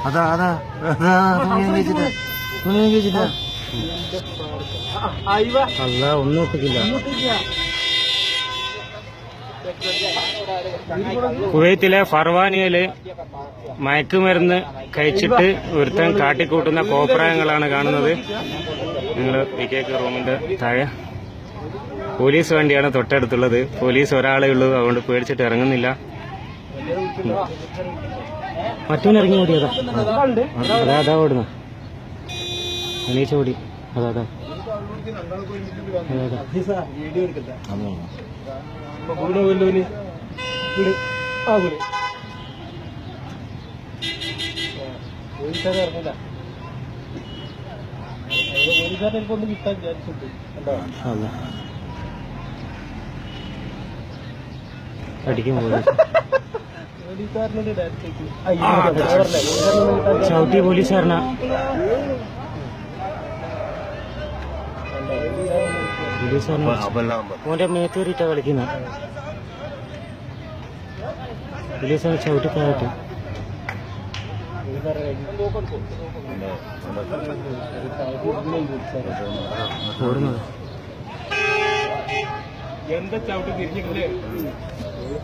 അതാ അതാ അതാ തുണി വെച്ചിട്ടാ അല്ല ഒന്നും ഒട്ടിക്കില്ല. കുവൈത്തിലെ ഫർവാനിയയില് മയക്കുമരുന്ന് കഴിച്ചിട്ട് ഒരുത്തൻ കാട്ടിക്കൂട്ടുന്ന കോപ്രായങ്ങളാണ് കാണുന്നത്. നിങ്ങൾ PKK റൂമിന്റെ താഴെ പോലീസ് വണ്ടിയാണ് തൊട്ടടുത്തുള്ളത്. പോലീസ് ഒരാളേ ഉള്ളൂ, അതുകൊണ്ട് പേടിച്ചിട്ട് ഇറങ്ങുന്നില്ല. മറ്റവനിറങ്ങി ഓടിയതാ, അതാ അതാ ഓടുന്ന അനീച്ച ഓടി. അതാ അതാ അടിക്കും ചവിട്ടി പോലീസുകാരനാ. മോന്റെ മേത്തേറിയിട്ടാ കളിക്കുന്ന. പോലീസുകാരൻ ചവിട്ടി താഴട്ട് ഓടുന്നത്. എന്താ ചവിട്ടി തിരിഞ്ഞിട്ടില്ലേ?